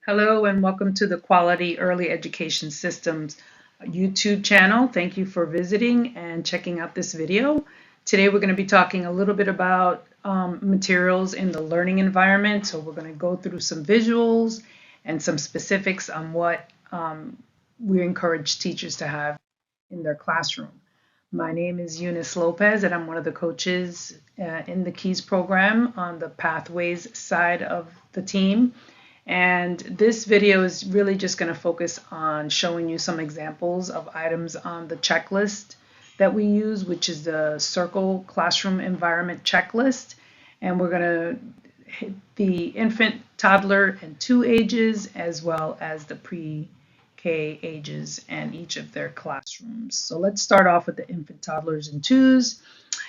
Hello and welcome to the Quality Early Education Systems YouTube channel. Thank you for visiting and checking out this video. Today we're going to be talking a little bit about materials in the learning environment. So we're going to go through some visuals and some specifics on what we encourage teachers to have in their classroom. My name is Eunice Lopez and I'm one of the coaches in the KEYS program on the Pathways side of the team. And this video is really just going to focus on showing you some examples of items on the checklist that we use, which is the Circle Classroom Environment Checklist. And we're going to hit the infant, toddler, and 2 ages, as well as the pre-K ages and each of their classrooms. So let's start off with the infant, toddlers, and 2s.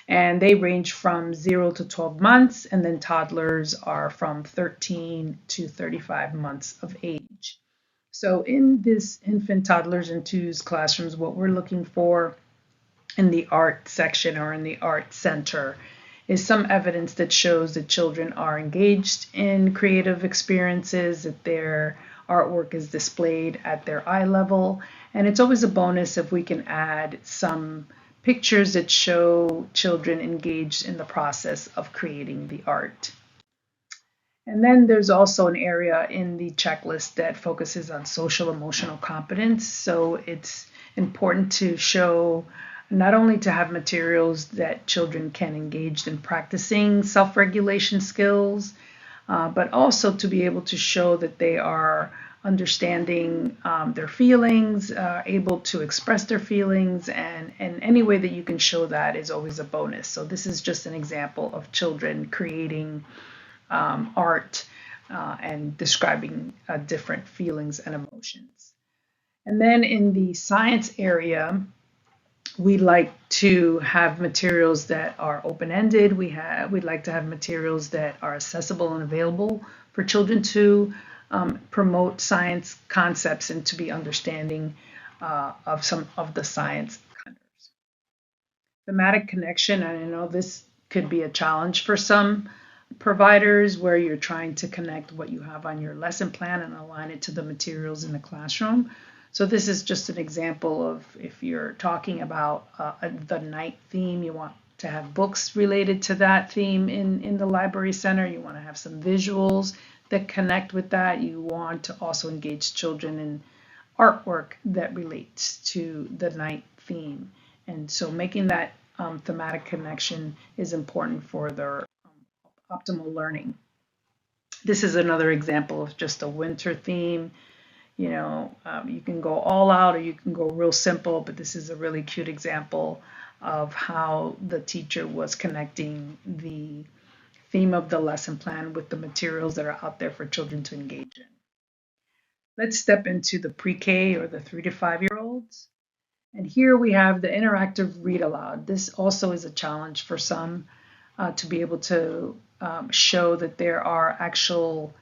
And they range from 0 to 12 months, and then toddlers are from 13 to 35 months of age. So in this infant, toddlers, and 2s classrooms, what we're looking for in the art section or in the art center is some evidence that shows that children are engaged in creative experiences, that their artwork is displayed at their eye level. And it's always a bonus if we can add some pictures that show children engaged in the process of creating the art. And then there's also an area in the checklist that focuses on social emotional competence. So it's important to show not only to have materials that children can engage in practicing self-regulation skills, but also to be able to show that they are understanding their feelings, able to express their feelings, and any way that you can show that is always a bonus. So this is just an example of children creating art and describing different feelings and emotions. And then in the science area, we like to have materials that are open-ended. We'd like to have materials that are accessible and available for children to promote science concepts and to be understanding of some of the science concepts. Thematic connection, and I know this could be a challenge for some providers where you're trying to connect what you have on your lesson plan and align it to the materials in the classroom. So this is just an example of if you're talking about the night theme, you want to have books related to that theme in the library center. You want to have some visuals that connect with that. You want to also engage children in artwork that relates to the night theme. And so making that thematic connection is important for their optimal learning. This is another example of just a winter theme. You can go all out or you can go real simple, but this is a really cute example of how the teacher was connecting the theme of the lesson plan with the materials that are out there for children to engage in. Let's step into the pre-K or the 3 to 5-year-olds. And here we have the interactive read aloud. This also is a challenge for some to be able to show that there are actual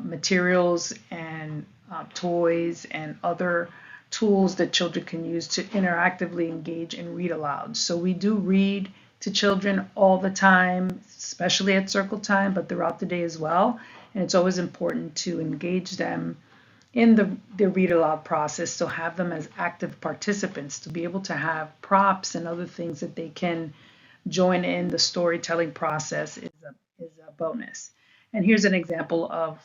materials and toys and other tools that children can use to interactively engage and read aloud. So we do read to children all the time, especially at circle time, but throughout the day as well. And it's always important to engage them in the read aloud process, so have them as active participants to be able to have props and other things that they can join in the storytelling process is a bonus. And here's an example of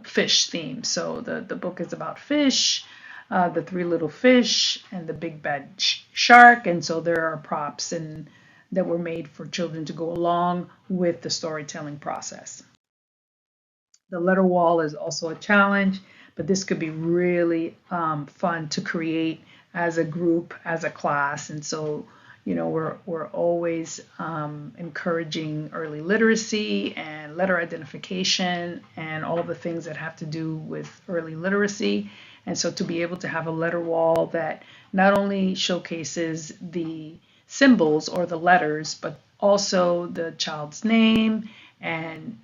fish theme. So the book is about fish, the 3 little fish and the big bad shark. And so there are props that were made for children to go along with the storytelling process. The letter wall is also a challenge, but this could be really fun to create as a group, as a class. And so we're always encouraging early literacy and letter identification and all the things that have to do with early literacy. And so to be able to have a letter wall that not only showcases the symbols or the letters, but also the child's name and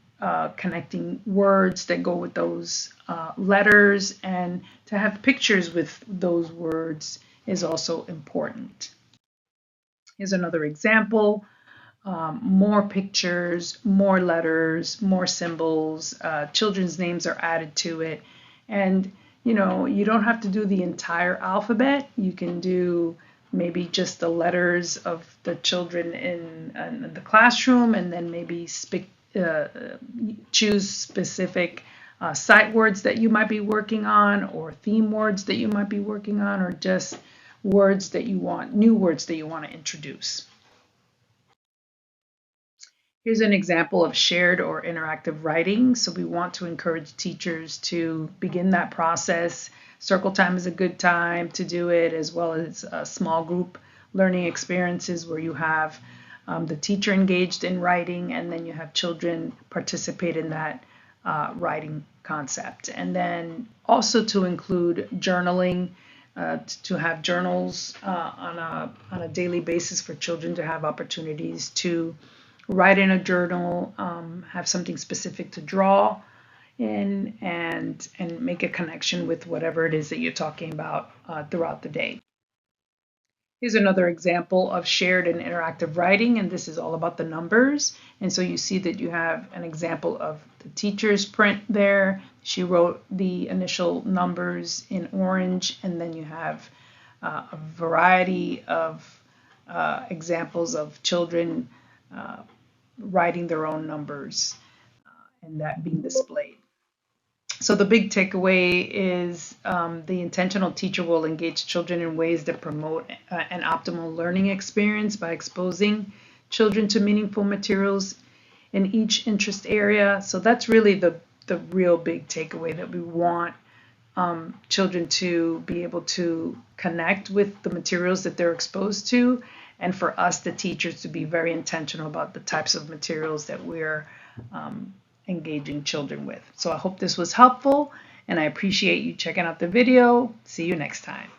connecting words that go with those letters, and to have pictures with those words is also important. Here's another example more pictures, more letters, more symbols, children's names are added to it. And, you don't have to do the entire alphabet. You can do maybe just the letters of the children in the classroom, and then maybe choose specific sight words that you might be working on, or theme words that you might be working on, or just words that you want, new words that you want to introduce. Here's an example of shared or interactive writing. So we want to encourage teachers to begin that process. Circle time is a good time to do it, as well as small group learning experiences where you have the teacher engaged in writing, and then you have children participate in that writing concept. And then also to include journaling, to have journals on a daily basis for children to have opportunities to write in a journal, have something specific to draw in, and make a connection with whatever it is that you're talking about throughout the day. Here's another example of shared and interactive writing, and this is all about the numbers. And so you see that you have an example of the teacher's print there. She wrote the initial numbers in orange, and then you have a variety of examples of children writing their own numbers and that being displayed. So the big takeaway is the intentional teacher will engage children in ways that promote an optimal learning experience by exposing children to meaningful materials in each interest area. So that's really the real big takeaway, that we want children to be able to connect with the materials that they're exposed to, and for us, the teachers, to be very intentional about the types of materials that we're engaging children with. So I hope this was helpful, and I appreciate you checking out the video. See you next time.